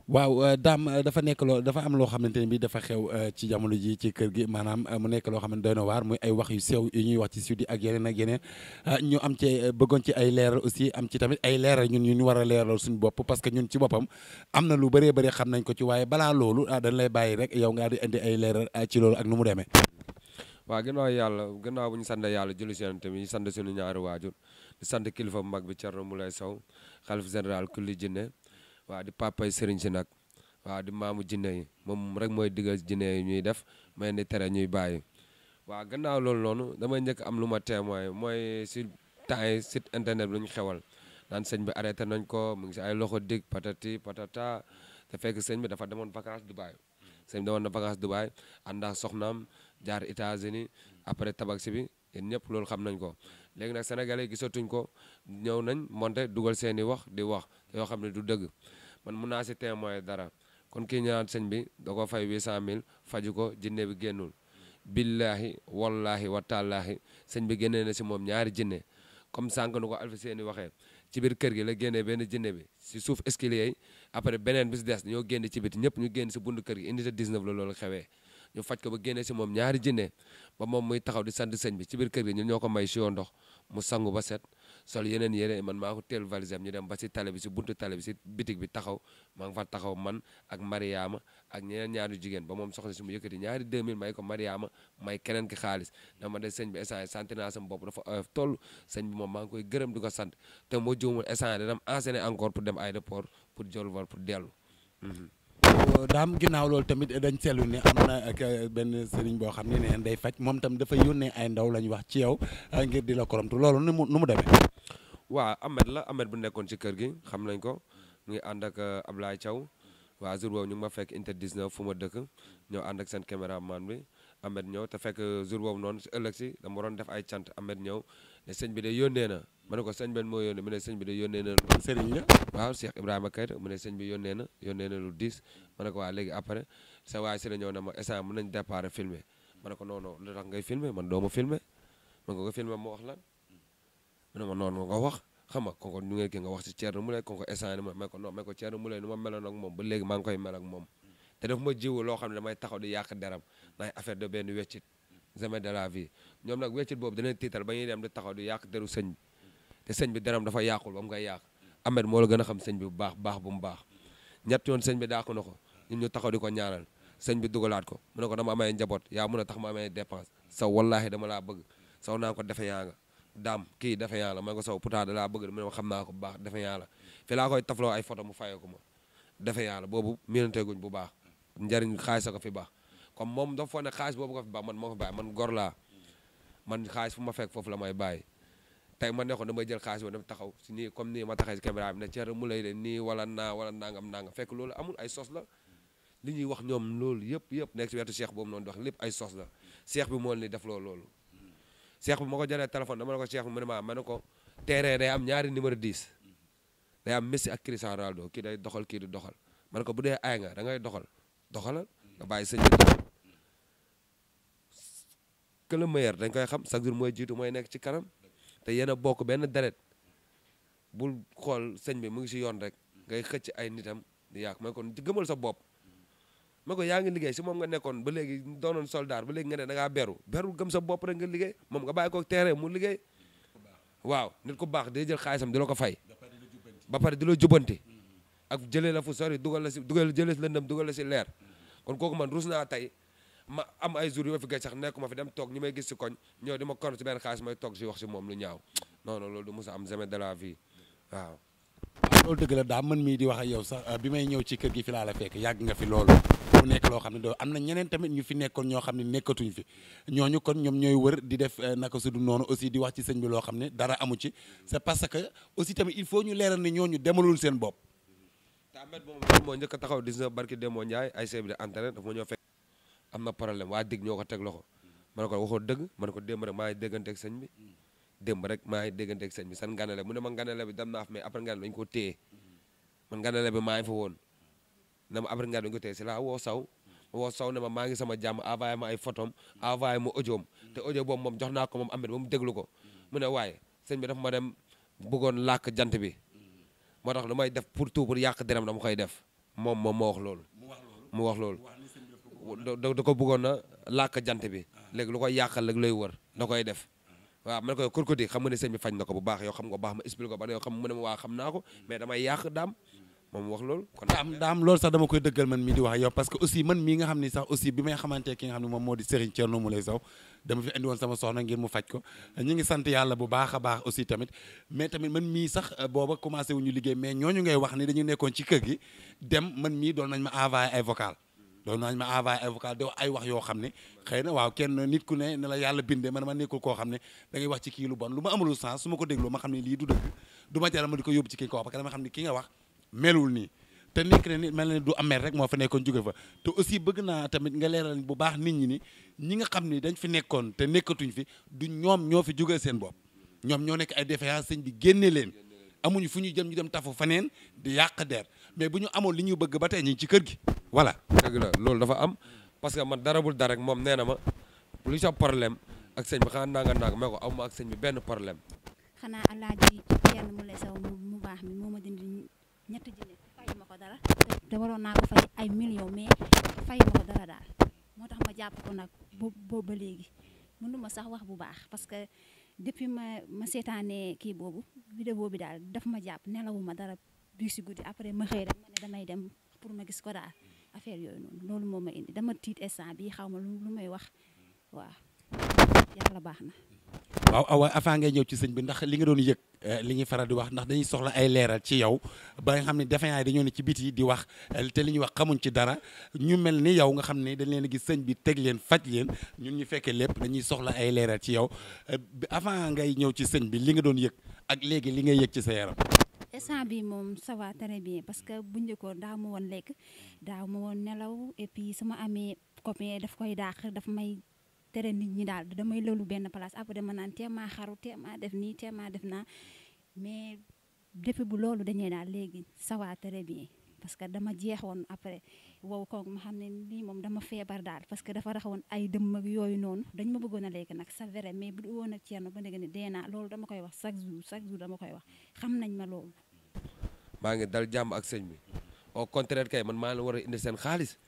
waaw daam dafa nekk loo dafa am loo xamante ne bii dafa xew ci jamono ji ci kër gi maanaam mu nekk loo xam ne doy na waar muy ay wax yu sew yu ñuy wax ci sud ak yeneen ak yeneen ñu am ci bëggoon ci ay leeral aussi am ci tamit ay leeral ñun ñu war a leeral suñu bopp parce que ñun ci boppam am na lu bëree bëri xam nañ ko ci waaye balaa loolu dañ lay bàyyi rek yow nga di indi ay leeral ci loolu ak nu mu demee. waaw gannaaw bu ñu sant yàlla julli si yonent bi ñu sant suñu ñaari waajur di sant kilifa bu mag bi Thierno Moulay Sow xalif général kulli jinne waaw di papay sëriñ si nag waaw di maamu jinne yi moom rek mooy digal jinne yi ñuy def may ni tere ñuy bàyyi waaw gannaaw loolu noonu damay njëkk am lu ma témoin mooy si temps yi site internet bi lu ñu xewal naan sëñ bi arrêté nañ ko mu ngi si ay loxo dig patati patata te fekk sëñ bi dafa demoon vacances Dubaï sëñ bi demoon na vacances Dubaï ànd ak soxnaam jaar États-Unis après tabaski bi yéen ñëpp loolu xam nañ ko léegi nag sénégalais gisatuñ ko ñëw nañ monté dugal seeni wax di wax yoo xam ne du dëgg man mun naa si témoin dara kon kii ñu naan sëñ bi da ko fay 800000 faju ko jinne bi génnul billahi wallahi wa taalaahi sëñ bi génnee na si moom ñaari jinne comme sànq nu ko Alpha Séni waxee ci biir kër gi la génnee benn jinne bi si suuf escalier yi après beneen bi si des ñoo génn ci biti ñëpp ñu génn si bundu kër gi unité 19 la loolu xewee ñu faj ko ba génnee si moom ñaari jinne ba moom muy taxaw di sant sëñ bi ci biir kër gi ñun ñoo ko may si yoo ndox mu sangu ba set sol yeneen yére man maa ko teel valise am ñu dem ba si tale bi si buntu tale bi si bitig bi taxaw maa ngi fa taxaw man ak Mariama ak ñeneen ñaari jigéen ba moom soxna si mu yëkkati ñaari 2000 may ko Mariama may keneen ki xaalis dama de sëñ bi essence sant naa sama bopp dafa oyof toll sëñ bi moom maa ngi koy gërëm di ko sant te moo juumul essence da dem enseigné encore pour dem aéroport pour jël vol pour dellu daam ginnaaw loolu tamit dañ seetlu ne am na ak benn sëriñ boo xam ne neen day faj moom tam dafa yónnee ay ndaw la ñu wax ci yow ngir di la koromtu loolu nu mu demee. waaw Ahmed bu nekkoon ci kër gi xam nañ ko mu ngi ànd ak Ablaye Thiaw waa jour boobu ñu ngi ma fekk inter 19 fu ma dëkk ñëw ànd ak seen caméraman bi Ahmed ñëw te fekk jour boobu noonu si ëllëg si dama waroon def ay cant Ahmed ñëw ne sëñ bi de yónnee na ma ne ko sëñ ben moo yónnee mu ne sëñ bi de yónnee na sëriñ la waaw Cheikh Ibrahima Keita mu ne sëñ bi yónnee na lu 10 ma ne ko waa léegi après sa waay si la ñëw na ma instant mën nañ départ filmer ma ne ko non non lu tax ngay filmer man doo ma filmer man ko filmer moo wax lan mu ne ma noonu nga wax xam nga kooku ñu ngi kii nga wax si Thierno Moulay kooku instant ni ma ko non mais ko Thierno Moulay nu ma meloon ak moom ba léegi maa ngi koy mel ak moom te daf ma jiwu loo xam ne damay taxaw di yàq deram ndax affaire de benn weccit jamais de la vie ñoom nag weccit boobu danañ tiital ba ñuy dem di taxaw di yàq deru sëñ bi te sëñ bi deram dafa yàqul ba mu koy yàq Ahmed moo la gën a xam sëñ bi bu baax bu mu baax ñett yoon sëñ bi dàq na ko ñun ñu taxaw di ko ñaanal sëñ bi dugalaat ko mu ne ko dama amee njaboot yaa mun a tax ma amee dépense saw wallaahi dama laa bëgg saw naa ko defe yaa nga daam kii defe yaa la ma ko saw pourtant da laa bëgg mu ne ma xam naa ko bu baax defe yaa la fi laa koy tafloo ay photo mu fayee ko ma defe yaa la boobu miinanteeguñ bu baax njariñ xaalis a ko fi baax comme moom dafa foog ne xaalis boobu ko fi baax man moo fi bàyyi man gor laa man xaalis fu ma fekk foofu la may bàyyi tey ma nekkoon damay jël xaalis boobu dem taxaw si nii comme nii ma taxee si caméra bi ne Thierno Moulay de nii wala nangam fekk loolu amul ay sos la li ñuy wax ñoom loolu yëpp nekk si wetu cheikh boobu noonu di wax lépp ay sos la cheikh bi moo ni def loolu cheikh bi ma ko jëlee téléphone dama ne ko cheikh bi mu ne ma ne ko terrain day am ñaari numéro 10 day am Messi ak Cristiano Ronaldo kii day doxal kii du doxal ma ne ko bu dee ay nga da ngay doxalal nga bàyyi sëñ bi doxal que le meilleur dañ koy xam chaque jour mooy jiitu mooy nekk ci kanam te yéen a bokk benn deret bul xool sëñ bi mu ngi si yoon rek ngay xëcc ay nitam di yàq ma kon gëmal sa bopp ma ko yaa ngi liggéey si moom nga nekkoon ba léegi doonoon soldat ba léegi nga ne da ngaa beru gëm sa bopp rek nga liggéey moom nga bàyyi ko terrain mu liggéey waaw nit ku baax day jël xaalisam di la ko fay ba pare di la jubanti ak jëlee la fu sori jëlee si lëndëm dugal la si leer kon kooku man rus naa tey ma am ay jours yu ma fi gëj sax nekkuma fi dem toog ñi may gis si koñ ñëw di ma kon si benn xaalis may toog si wax si moom lu ñaaw non loolu du mos a am jamais de la vie waaw. loolu dëgg la daa man mii di wax ak yow sax bi may ñëw ci kër gi fi laa la fekk yàgg nga fi loolu mu nekk loo xam ne doo am na ñeneen tamit ñu fi nekkoon ñoo xam ne nekkatuñ fi ñooñu kon ñoom ñooy wër di def naka su du noonu aussi di wax ci sëñ bi loo xam ne dara amu ci c'est parce que aussi tamit il faut ñu leeral ne ñooñu demalul seen bopp. te Ahmed moom moo njëkk a taxaw 19 barki Demba Ndiaye ay seeb de entraîné dafa ma ñëw fekk am na problème waa dig ñoo ko teg loxo ma ne ko waxoo dëgg ma ne ko démb rek maa ngi dégganteeg sëñ bi démb rek maa ngi dégganteeg sëñ bi san nganale mu ne ma nganale bi dem naa fa mais après nganale dañu ko téye man nganale bi maa ngi fa woon ne ma après nganale dañu ko téye si laa woo saw ne ma maa ngi sama jàmm envoyé ma ay photom envoyé ma audioom te audio boobu moom jox naa ko moom Ahmed ba mu déglu ko mu ne waaye sëñ bi dafa ma dem bëggoon làkk jant bi moo tax lu may def pour tout pour yàq deram dama koy def moom moo wax loolu mu wax loolu da ko bëggoon a làkk jant bi léegi lu koy yàqal léegi lay wër da koy def waaw man koy kurkuti xam nga ne sëñ bi fañ na ko bu baax yow xam nga baax ma expliqué ko ba yow xam mu ne ma waa xam naa ko mais damay yàq daam moom wax loolu kon daam loolu sax dama koy dëggal man mii di wax yow parce que aussi man mii nga xam ni sax aussi bi may xamante ki nga xam ne moom moo di Serigne Thierno Moulé Sow dama fi indi woon sama soxna ngir mu faj ko ñu ngi sant yàlla bu baax a baax aussi tamit mais tamit man mii sax booba commencé wu ñu liggéey mais ñooñu ngay wax ni dañu nekkoon ci kër gi dem man mii doon nañ ma envoyé ay vocal di ay wax yoo xam ne xëy na waaw kenn nit ku ne la yàlla bindee man ma nekkul koo xam ne da ngay wax ci kii lu bon lu ma amulul sens su ma ko dégloo ma xam ne lii du dëgg du ma jaral ma di ko yóbbu ci kii ko wax parce que dama xam ne ki nga wax melul nii te nekk ne ni mel na ni du amer rek moo fa nekkoon jóge fa te aussi bëgg naa tamit nga leeral bu baax nit ñi ni ñi nga xam ni dañ fi nekkoon te nekkatuñ fi du ñoom ñoo fi jógee seen bopp ñoom ñoo nekk ay défaillance sëñ bi génne leen amuñu fu ñu jëm ñu dem tafu faneen di yàq der mais bu ñu amoon li ñu bëgg ba tey ñu ngi ci kër gi voilà. dëgg la loolu dafa am parce que man dara bul dara rek moom nee na ma lu sa problème ak sëñ bi xanaa nanga mais ko aw ma ak sëñ bi benn problème. xanaa Alaaji Thierno Moulé Sow mu baax mi moo ma dindi ñetti junni fayu ma ko dara te waroon naa ko fay ay millions mais fayu ma ko dara daal moo tax ma jàpp ko nag boobu ba léegi mënuma sax wax bu baax parce que depuis ma seetaanee kii boobu vidéo bi daal daf ma jàpp nelawuma dara bii si guddi après ma xëy rek ma ne damay dem pour ma gis ko daal affaire yooyu noonu loolu moo ma indi dama tiit instant bii xaw ma lu may wax waaw yàlla baax na. waaw awa avant ngay ñëw ci sëñ bi ndax li nga doon yëg li ñuy faral di wax ndax dañuy soxla ay leeral ci yow ba nga xam ne défaillant yi dañoo ne ci biti di wax te li ñuy wax xamuñ ci dara ñu mel ni yow nga xam ne dañ leen a gis sëñ bi teg leen faj leen ñun ñu fekkee lépp dañuy soxla ay leeral ci yow avant ngay ñëw ci sëñ bi li nga doon yëg ak léegi li ngay yëg ci sa yaram. instant bi moom ça va très bien parce que bu njëkkoon daaw ma woon lekk daaw ma woon nelaw et puis sama amee copain daf koy dàq daf may tere nit ñi daal damay loolu benn place après ma naan teemaa xaru teemaa def nii teemaa def naa mais depuis bu loolu dañee daal léegi ça va très bien parce que dama jeexoon après wow koog ma xam ne lii moom dama feebar daal parce que dafa raxawoon ay dëmm ak yooyu noonu dañ ma bëggoon a lekk nag c'est vrai mais bu woon ak Thierno ba léegi ne dee naa loolu dama koy wax chaque jour dama koy wax xam nañ ma loolu. maa ngi dal jàmm ak sëñ bi au contraire kay man maa la war a indi seen xaalis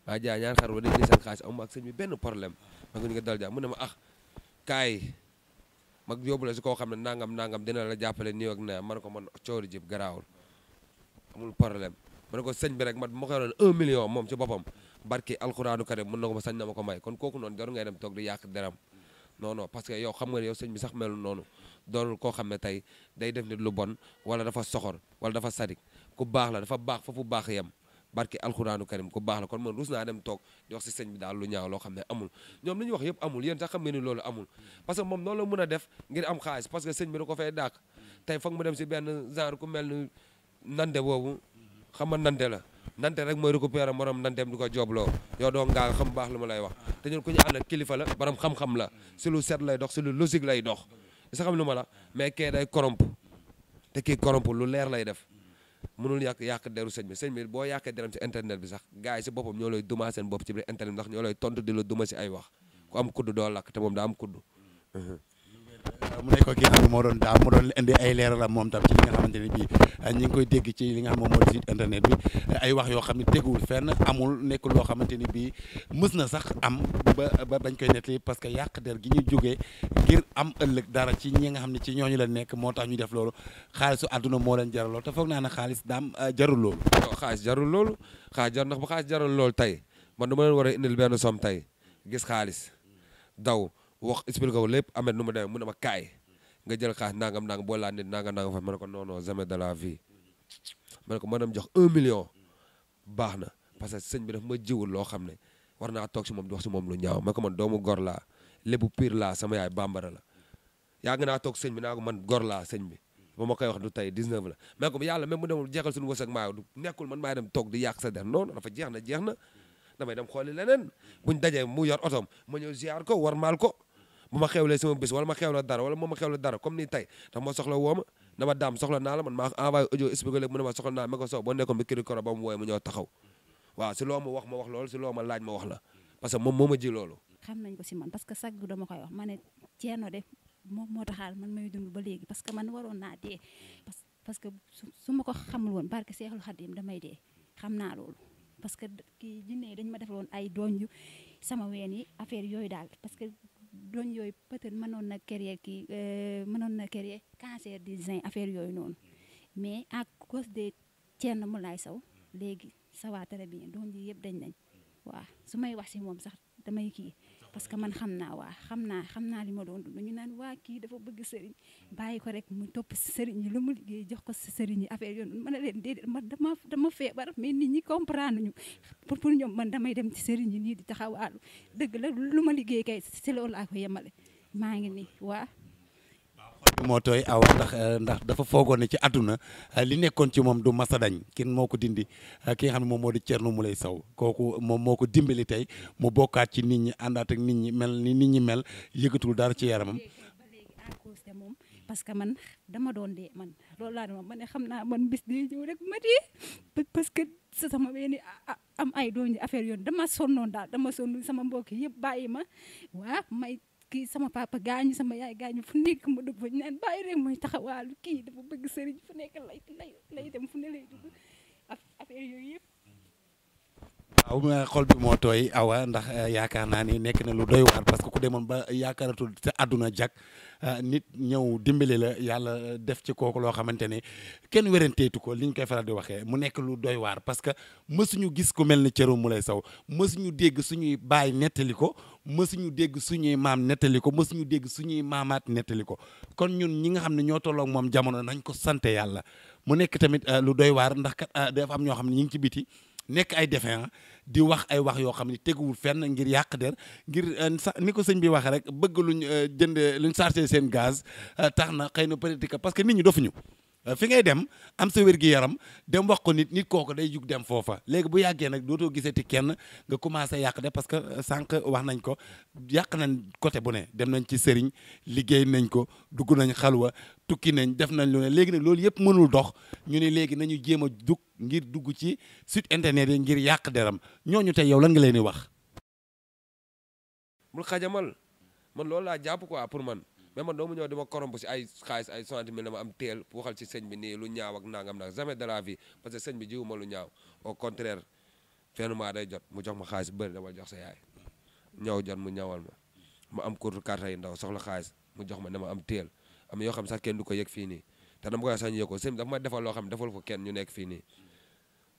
maa jaay ñaar xar wala indi seen xaalis amuma ak sëñ bi benn problème ma ngi dal jàmm mu ne ma kaay mag yóbbu la si koo xam ne nangam dina la jàppale nii ak na man ko man coori jib garaawul amul problème ma ne ko sëñ bi rek man ma ko yoroon 1 million moom ci boppam barki alxuraanu karim mën na ko ma sañ na ma ko may kon kooku noonu jaru ngay dem toog di yàq deram non parce que yow xam nga ne yow sëñ bi sax melul noonu doonul koo xam ne tey day def nit lu bon wala dafa soxor wala dafa sadik ku baax la dafa baax foofu baax yem barki alxuraanu karim ku baax la kon man rus naa dem toog di wax si sëñ bi daal lu ñaaw loo xam ne amul ñoom li ñuy wax yëpp amul yéen sax xam ngeen ni loolu amul parce que moom noonu la mën a def ngir am xaalis parce que sëñ bi da ko fay dàq tey foog mu dem si benn genre ku mel ni nante boobu xam nga nante la nante rek mooy récupérer morom nanteem di ko jobloo yow doo ngaa xam baax lu ma lay wax te ñun ku ñu àndal kilifa la borom xam-xam la si lu set lay dox si lu logique lay dox sa xam lu ma la mais kee day corrompu te kii corrompu lu leer lay def mënul yàq deru sëñ bi boo yàqee deram ci internet bi sax gars yi si boppam ñoo lay duma seen bopp ci biir internet bi ndax ñoo lay tontu di la duma si ay wax ku am kudd doo lakk te moom daa am kudd mu nekk ko ki nga xam ne moo doon daam mu doon indi ay leeralam moom tam ci li nga xamante ne bii ñi ngi koy dégg ci li nga xam moom moo di site internet bi ay wax yoo xam ne teguwul fenn amul nekk loo xamante ni bii mës na sax am ba bañ koy nettali parce que yàq der gi ñu jógee ngir am ëllëg dara ci ñi nga xam ne ci ñooñu la nekk moo tax ñu def loolu xaalisu àdduna moo leen jaral loolu te foog naa ne xaalis daam jarul loolu xaalis jarul loolu ndax ba xaalis jarul loolu tey man dama leen war a indil benn somme tey gis xaalis daw wax expliqué ko lépp amet nu ma demee mu ne ma kaay nga jël xaalis nangam boo laa nit nangam fa ma ne ko non jamais de la vie ma ne ko maanaam jox 1 million baax na parce que sëñ bi daf ma jiwul loo xam ne war naa toog si moom di wax si moom lu ñaaw ma ko man doomu gor laa lépp pire laa sama yaay bambara la yàgg naa toog sëñ bi naa ko man gor laa sëñ bi ba ma koy wax du tey 19 la mais ko yàlla même mu demul jeexal suñu wërsëg maayo du nekkul man maay dem toog di yàq sa der non dafa jeex na damay dem xooli leneen buñ dajee mu yor otom ma ñëw ziar ko war maal ko bu ma xewlee sama bis wala ma xewla dara wala moo ma xewla dara comme ni tey ndax ma soxla woo ma na ma daam soxla naa la man maa envoyé audio expliqué léegi mu ne ma soxla naa ma ko sow boo nekkoon bi kiri koro ba mu wooye mu ñëw taxaw waaw si loo ma wax loolu si loo ma laaj ma wax la parce que moom moo ma ji loolu xam nañ ko si man parce que chaque jour dama koy wax ma ne Thierno de moom moo taxaal man may dund ba léegi parce que man waroon naa dee parce que su ma ko xamul woon barke Seexul Xadim damay dee xam naa loolu parce que kii jinne yi dañ ma defaloon ay doñ yu sama ween yi affaire yooyu daal parce que doñ yooyu peut-être mënoon na créer cancer du sein affaire yooyu noonu mais à cause de Thierno Moulay Sow léegi ça va très bien doñ yi yëpp dañ nañ waaw su may wax si moom sax damay kii parce que man xam naa li ma doon dund ñu naan waa kii dafa bëgg sëriñ bàyyi ko rek mu topp si sëriñ yi lu mu liggéey jox ko si sëriñ yi affaire yoon mën na leen déedéet man dama feebar mais nit ñi comprendre ñu pour ñoom man damay dem ci sëriñ yi nii di taxawaalu dëgg la lu ma liggéey kay si loolu laa ko yemale maa ngi nii waa moo tooy awa ndax dafa foogoon ne ci àdduna li nekkoon ci moom du masa dañ kenn moo ko dindi ki nga xam ne moom moo di Thierno Moulay Sow kooku moom moo ko dimbali tey mu bokkaat ci nit ñi àndaat ak nit ñi mel ni nit ñi mel yëgatul dara ci yaramam. ba léegi à cause de moom parce que man dama doon dee man loolu laa doon ma ne xam naa man bis di ñëw rek ma dee parce que sama benn am ay doon affaire yoon dama sonnoon daal dama sonn sama mbokk yëpp bàyyi ma waa may. kii sama papa gaañu sama yaay gaañu fu nekk ma dugg fa ñu naan bàyyi rek mooy taxawaalu kii dafa bëgg sëriñ fu nekk lay dem fu ne lay dugg affaire yooyu yëpp. waaw xol bi moo tooy awa ndax yaakaar naa ni nekk na lu doy waar parce que ku demoon ba yaakaaratul sa àdduna jag nit ñëw dimbali la yàlla def ci kooku loo xamante ne kenn wéranteetu ko li ñu koy faral di waxee mu nekk lu doy waar parce que mësuñu gis ku mel ni Thierno Moulay Sow mësuñu dégg suñuy baay nettali ko mësuñu dégg suñuy maam nettali ko mësuñu dégg suñuy maamaat nettali ko kon ñun ñi nga xam ne ñoo tolloog moom jamono nañ ko sante yàlla mu nekk tamit lu doy waar ndax kat dafa am ñoo xam ne ñu ngi ci biti nekk ay défin di wax ay wax yoo xam ne teguwul fenn ngir yàq der ngir ni ko sëñ bi waxee rek bëgg luñ jënd luñ chargé seen gaz tax na xëy na peut-être parce que nit ñi dofuñu fi ngay dem am sa wér-gi-yaram dem wax ko nit kooku day jug dem foofa léegi bu yàggee nag dootoo gisati kenn nga commencé yàq de parce que sànq wax nañ ko yàq nañ côté bu ne dem nañ ci sëriñ liggéey nañ ko dugg nañ xalwa tukki nañ def nañ lu ne léegi nag loolu yëpp mënul dox ñu ne léegi nañu jéem a dugg ngir dugg ci site internet yi ngir yàq deram ñooñu tey yow lan nga leen di wax. bul xajamal man loolu laa jàpp quoi pour man. mais man doomu ñëw dama koromp si ay xaalis ay 60 000 dama am teel waxal ci sëñ bi nii lu ñaaw ak nangam nag jamais de la vie parce que sëñ bi jiwu ma lu ñaaw au contraire fenn maa day jot mu jox ma xaalis bëri dama jox sa yaay ñaw jot mu ñawal ma am courte carte yi ndaw soxla xaalis mu jox ma dama am teel am yoo xam sax kenn du ko yëg fii nii te dama koy sax ñu yëg ko sëñ bi dafa may defal loo xam ne defal ko kenn ñu nekk fii nii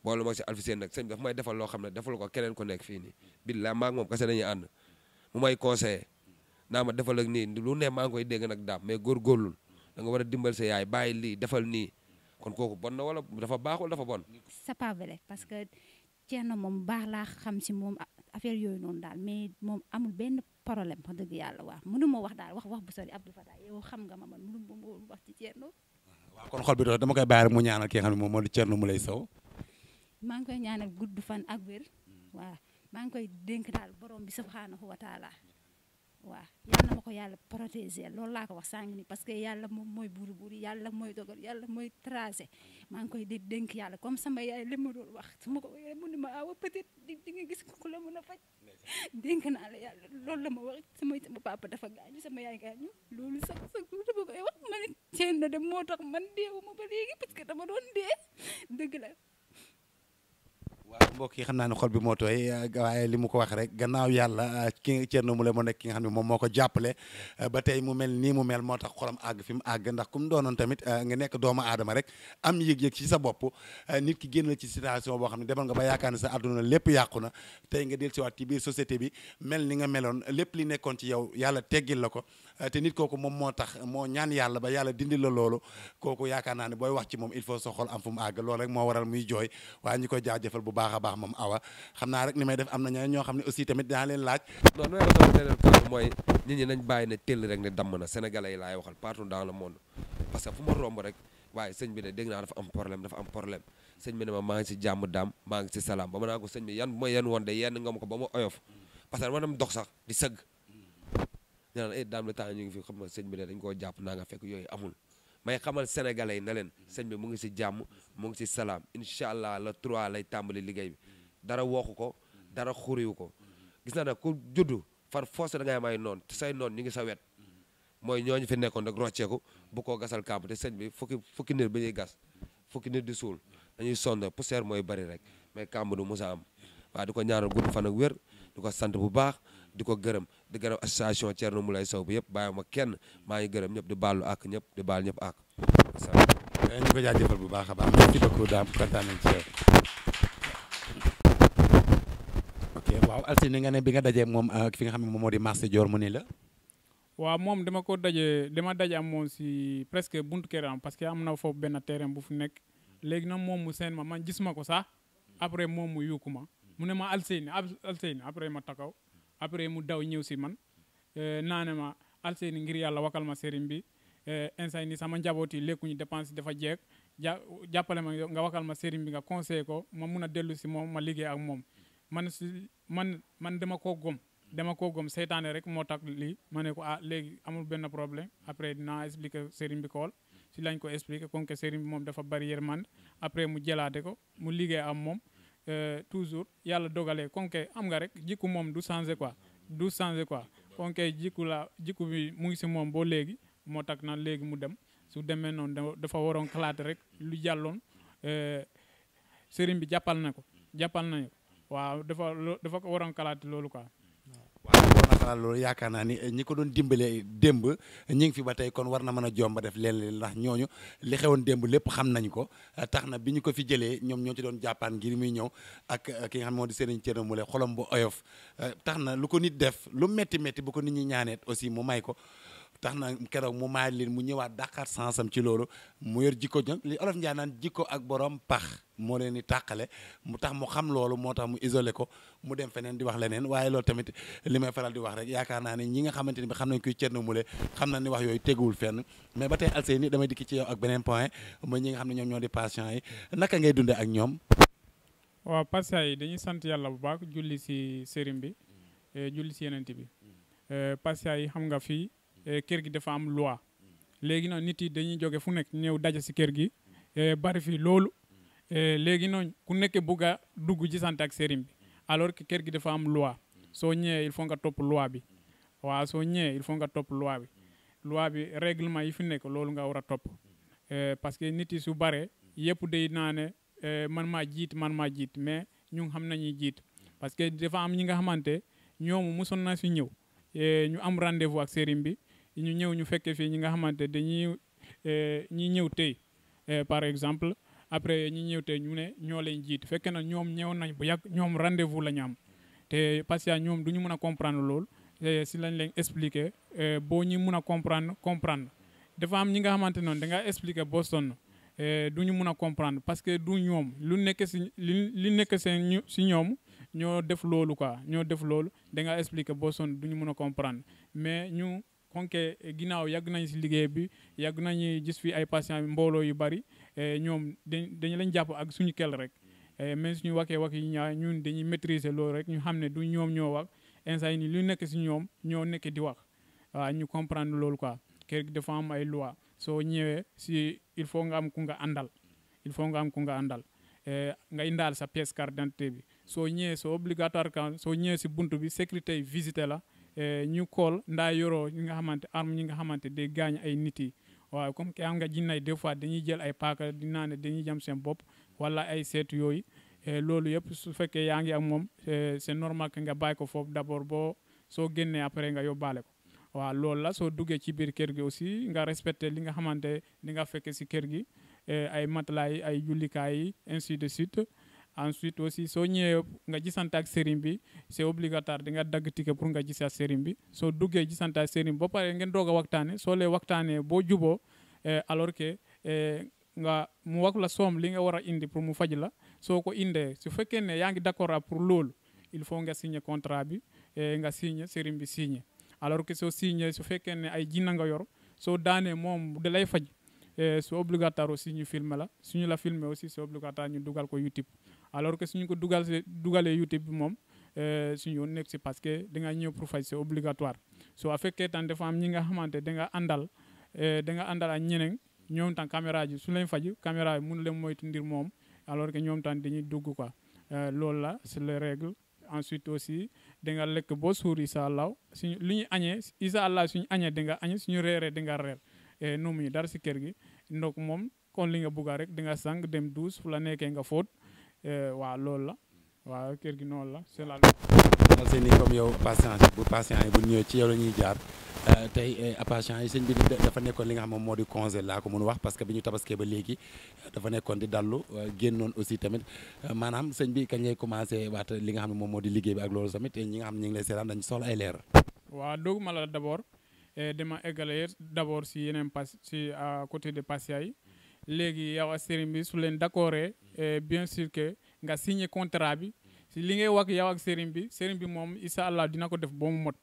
boolu ma si alfiseen nag sëñ bi dafa may defal loo xam ne defal ko keneen ko nekk fii nii billaay maa ngi moom kese dañuy ànd mu may conseillé naa ma defal ak nii lu ne maa ngi koy dégg nag daam mais góorgóorlul da nga war a dimbal sa yaay bàyyi lii defal nii kon kooku bon na wala dafa baax wala dafa bon. c'est pas vrai parce que Thierno moom baax laa xam si moom affaire yooyu noonu daal mais moom amul benn problème wax dëgg yàlla waaw mënu ma wax daal wax bu sori Abdou Fatah yow xam nga ma man mënu ma wax ci Thierno. waaw kon xol bi dama koy bàyyi rek mu ñaanal ki nga xam ne moom moo di Thierno Moulay Sow. maa ngi koy ñaanal gudd fan ak wér waaw maa ngi koy dénk daal borom bi subhanahu wa taala waaw yal na ma ko yàlla protéger loolu laa ko wax sànq ni parce que yàlla moom mooy buuri yàlla mooy dogal yàlla mooy tracé maa ngi koy dénk yàlla comme sama yaay li ma doon wax su ma ko waxee mu ne ma awa peut-être di nga gis ku la mën a faj dénk naa la yàlla loolu la ma wax sama papa dafa gaañu sama yaay gaañu loolu sax dama koy wax ma ne seen na dem moo tax man deewuma ba léegi parce que dama doon dee dëgg la. waaw mbokk yi xam naa ne xol bi moo tooy waaye li mu ko wax rek gannaaw yàlla ki Thierno Moulay moo nekk ki nga xam ne moom moo ko jàppale ba tey mu mel nii mu mel moo tax xolam àgg fi mu àgg ndax ku mu doonoon tamit nga nekk doomu aadama rek am yëg-yëg ci sa bopp nit ki génn ci situation boo xam ne demal nga ba yaakaar ne sa àdduna lépp yàqu na tey nga del siwaat ci biir société bi mel ni nga meloon lépp li nekkoon ci yow yàlla teggil la ko te nit kooku moom moo tax moo ñaan yàlla ba yàlla dindi la loolu kooku yaakaar naa ne booy wax ci moom il faut sa xol am fu mu àgg loolu rek moo waral muy jooy waaye ñi koy jaajëfal bu baax a baax moom awa xam naa rek ni may def am na ñeneen ñoo xam ne aussi tamit dinaa leen laaj. non nooy waxoon leneen kàddu mooy nit ñi nañ bàyyi ne tell rek ne damm na sénégalais yi laay waxal partout dans le monde parce que fu ma romb rek waaye sëñ bi de dégg naa dafa am problème sëñ bi ne ma maa ngi si jàmm daam maa ngi si salaam ba ma naa ko sëñ bi yan bu ma yenn woon de yenn nga ma ko ba ma oyof parce que ma dem dox sax di sëgg ñu naan daam le temps ñu ngi fi xam nga sëñ bi de dañ koo jàpp naa nga fekk yooyu amul may xamal sénégalais yi ne leen sëñ bi mu ngi si jàmm mu ngi si salaam incha allah le 3 lay tàmbali liggéey bi dara waxu ko dara xuriwu ko gis naa nag ku juddu far force da ngay am ay noon te say noon ñu ngi sa wet mooy ñooñu fi nekkoon rek rocceeku bu koo gasal kàmp te sëñ bi fukki nit bi ñuy gas fukki nit di suul dañuy sonn poussière mooy bari rek mais kàmb du musa am waaw di ko ñaanal gudd fan ak wér di ko sant bu baax di ko gërëm di gërëm association Thierno Moulay Sow bi yëpp bàyyi ma kenn maa ngi gërëm ñëpp di baalu ak ñëpp di baal ñëpp ak ñu ko jaajëfal bu baax a baax merci beaucoup daam kontaan nañ ci yow. ok waaw Alseyni nga ne bi nga dajee moom fi nga xam ne moom moo di marché Dior mu ni la. waaw moom dama daje am moom si presque buntu këram parce que am na foofu benn terrain bu fu nekk léegi nag moom mu seen ma man gis ma ko sax après moom mu yuuku ma mu ne ma Alseyni après ma takaw après mu daw ñëw si man naa ne ma Alseyni ngir yàlla wakal ma sëriñ bi instant ni sama njaboot yi lekkuñu dépense dafa jeeg jàppale ma nga wakal ma sëriñ bi nga conseillé ko ma mun a dellu si moom ma liggéey ak moom man dama koo gom seytaane rek moo tax lii ma ne ko léegi amul benn problème après dinaa expliquer sëriñ bi kool si lañ ko expliquer comme que sëriñ bi moom dafa bari yërmande après mu jëlaate ko mu liggéey am moom toujours yàlla dogalee comme que am nga rek jikku moom du changer quoi comme que jikku bi mu ngi si moom boo léegi moo tax na léegi mu dem su demee noonu dafa waroon xalaat rek lu jàlloon sëriñ bi jàppal nañu ko waaw dafa ko waroon xalaat loolu quoi. waaw war na xalaat loolu yaakaar naa ni ñi ko doon dimbale démb ñi ngi fi ba tey kon war na mën a jomba def leen ndax ñooñu li xewoon démb lépp xam nañ ko tax na bi ñu ko fi jëlee ñoom ñoo ci doon jàppaan ngir muy ñëw ak ki nga xam moo di Serigne Thierno Moule xolam bu oyof tax na lu ko nit def lu metti metti bu ko nit ñi ñaaneet aussi mu may ko tax na keroog mu maay leen mu ñëwaat dàqaat sansam ci loolu mu yor jikko li olof Njaay naan jikko ak borom pax moo leen di tàqale mu tax mu xam loolu moo tax mu isolé ko mu dem feneen di wax leneen waaye loolu tamit li may faral di wax rek yaakaar naa ne ñi nga xamante ni bi xam nañ kuy Thierno Moule xam na ni wax yooyu teguwul fenn mais ba tey Alseyni damay dikk ci yow ak beneen point mooy ñi nga xam ne ñoom ñoo di patient yi naka ngay dundee ak ñoom. waaw patient yi dañuy sant yàlla bu baax julli si sëriñ bi julli si yenent bi patient yi xam nga fii kër gi dafa am loi léegi nag nit yi dañuy jóge fu nekk ñëw daja si kër gi bari fii loolu léegi noonu ku nekk bugg a dugg ci sant ak sëriñ bi alors que kër gi dafa am loi soo ñëwee il faut nga topp loi bi waaw soo ñëwee il faut nga topp loi bi règlement yi fi nekk loolu nga war a topp parce que nit yi su bare yëpp day naa ne man maa jiit mais ñu xam nañuy jiit parce que dafa am ñi nga xamante ñoom mosoon na si ñëw ñu am rendez-vous ak sëriñ bi ñu ñëw ñu fekkee fii ñi nga xamante dañuy ñi ñëw tey par exemple après ñi ñëw tey ñu ne ñoo leen jiit fekkee na ñoom ñëw nañ bu yàgg ñoom rendez-vous la ñu am te parce que ñoom du ñu mën a comprendre loolu si lañ leen expliquer boo ñu mën a comprendre dafa am ñi nga xamante noonu da nga expliquer boo sonn du ñu mën a comprendre parce que du ñoom lu nekk li nekk seen si ñoom ñoo def loolu quoi ñoo def loolu da nga expliquer boo sonn du ñu mën a comprendre mais ñu konke ginnaaw yàgg nañ si liggéey bi yàgg nañu gis fi ay patients mbooloo yu bari ñoom dañu lañ jàpp ak suñu kel rek mais suñu wax yi ñaa ñun dañuy maîtriser loolu rek ñu xam ne du ñoom ñoo wax instant yi nii lu nekk si ñoom ñoo nekk di wax waaw ñu comprendre loolu quoi kër gi dafa am ay loi soo ñëwee si il faut nga am ku nga àndal nga indaal sa pièce carte d'identité bi soo ñëwee c'est obligatoire que soo ñëwee si buntu bi sécurité yi visité la ñu kool ndaa yoroo ñi nga xamante arme ñi nga xamante day gaañ ay nit yi waaw comme que am nga jinnay des fois dañuy jël ay paaka dinaa ne dañuy jam seen bopp wala ay seetu yooyu loolu yëpp su fekkee yaa ngi ak moom c'est normal que nga bàyyi ko foofu d'abord boo soo génnee après nga yóbbaale ko waaw loolu la soo duggee ci biir kër gi aussi nga respecté li nga xamante li nga fekkee si kër gi ay matelas yi ay jullikaay yi ainsi de suite ensuite aussi soo ñëwee nga gisante ak sëriñ bi c'est obligatoire di nga dagg ticket pour nga gis ak sëriñ bi soo duggee gisante ak sëriñ bi ba pare ngeen doog a waxtaane soo lee waxtaanee boo juboo alors que nga mu wax la soom li nga war a indi pour mu faj la soo ko indee su fekkee ne yaa ngi d'accord pour loolu il faut nga signer contrat bi nga signer sëriñ bi signer alors que soo signer su fekkee ne ay jinna nga yor soo daanee moom da lay faj c'est obligatoire aussi ñu filmer la suñu la filmer aussi c'est obligatoire ñu dugal ko YouTube alors que suñu ko dugalee YouTube bi moom suñu nekk si parce que da nga ñëw pour faj c'est obligatoire soo fekkee tan dafa am ñi nga xamante da nga àndal ak ñeneen ñoom tan caméra ji su leen faj caméra bi mun leen moytu ndir moom alors que ñoom tan dañuy dugg quoi loolu la c'est les règles ensuite aussi da nga lekk boo suur incha allah suñu li ñu añee incha allah suñu añee da nga añ suñu reeree da nga reer noonu ñu dara si kër gi ndox moom kon li nga bugga rek da nga sang dem douche fu la nekkee nga fóot waaw loolu la waaw kër gi noonu la c'est la. seen i comme yow patient yi bu ñëwee ci yow la ñuy jaar tey patient yi sëñ bi dafa nekkoon li nga xam moom moo di congé laa ko mun wax parce que bi ñu tabaskee ba léegi dafa nekkoon di dallu génnoon aussi tamit maanaam sëñ bi kañ lay commencé waat li nga xam ne moom moo di liggéey bi ak loolu tamit ñi nga xam ne ñu ngi lay seetaan dañu soxla ay leer. waaw dooguma la d'abord dama eggale d'abord si yeneen si à côté de patient yi léegi yow ak sëriñ bi su leen d'accordé bien sûr que nga signé contrat bi si li ngay wax yow ak sëriñ bi moom incha allah dina ko def ba mu mot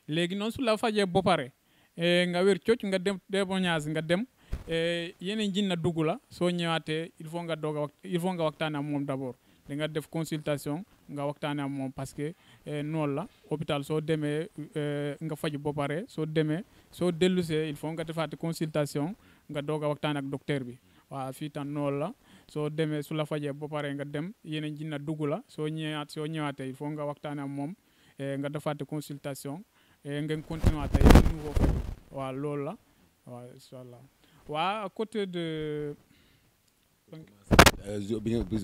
léegi noonu su la fajee ba pare nga wér cooc nga dem témoignage nga dem yeneen jinna dugg la soo ñëwaatee il faut nga waxtaane ak moom d'abord da nga def consultation nga waxtaane ak moom parce que noonu la hôpital soo demee nga faj ba pare soo dellusee il faut nga defaate consultation nga doog a waxtaan ak docteur bi waaw fii tam noonu la soo demee su la fajee ba pare nga dem yeneen jinna dugg la soo ñëwaatee il faut nga waxtaane ak moom nga defaate consultation ngeen continuer tey nouveau faj waaw loolu la waaw incha allah waaw à côté de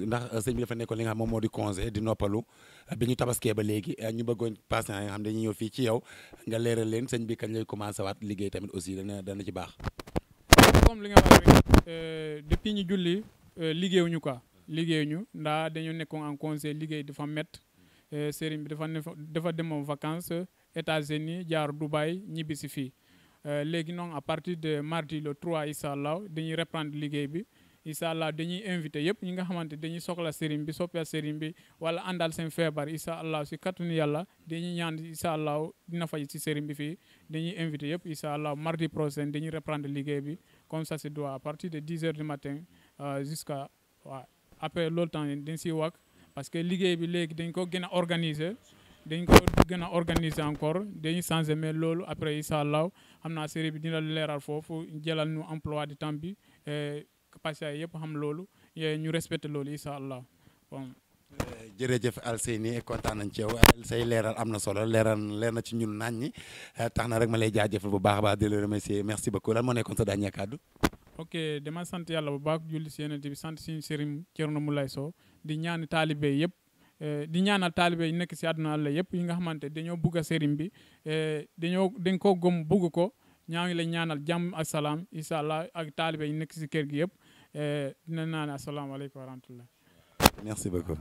ndax sëñ bi dafa nekkoon li nga xam moom moo di congé di noppalu bi ñu tabaskee ba léegi ñu bëggoon patient yi nga xam dañuy ñëw fii ci yow nga leeral leen sëñ bi kañ lay commencé waat liggéey tamit aussi dana ci baax. comme li nga wax rek depuis ñu julli liggéeyuñu ndax dañu nekkoon en congé liggéey dafa métti sëriñ bi dafa demoon vacances États-Unis jaar Dubaï ñibbi si fii léegi noonu à partir de mardi le 3 incha allah dañuy reprendre liggéey bi incha allah dañuy invité yëpp ñi nga xamante dañuy soxla sëriñ bi soppee sëriñ bi wala àndal seen feebar incha allah si kattanu yàlla dañuy ñaan incha allah dina faj si sëriñ bi fii dañuy invité yëpp incha allah mardi prochain dañuy reprendre liggéey bi comme ça se doit à partir de 10 heures du matin jusqu'à après loolu temps dañ siy wax parce que liggéey bi léegi dañ ko gën a organiser encore dañuy changer mais loolu après incha allah xam naa série bi dina leeral foofu jëlal ñu emploi du temps bi patient yi yëpp xam loolu ñu respecté loolu incha allah bon. jërëjëf Alseyni kontaan nañ ci yow say leeral am na solo leer na ci ñun naan ñi tax na rek ma lay jaajëfal bu baax a baax di la remercier merci beaucoup lan moo nekkoon sa dernier kàddu. ok dama sant yàlla bu baax julli si Yonent bi sant suñu sëriñ Thierno Moulay Sow di ñaan taalibe yëpp di ñaanal taalibe yi nekk si àdduna la yëpp yi nga xamante dañoo bugg a sëriñ bi dañ ko gëm bugg ko ñaa ngi lay ñaanal jàmm ak salaam incha allah ak taalibe yi nekk si kër gi yëpp dina naan asalaamaaleykum wa rahmatullah. Merci beaucoup.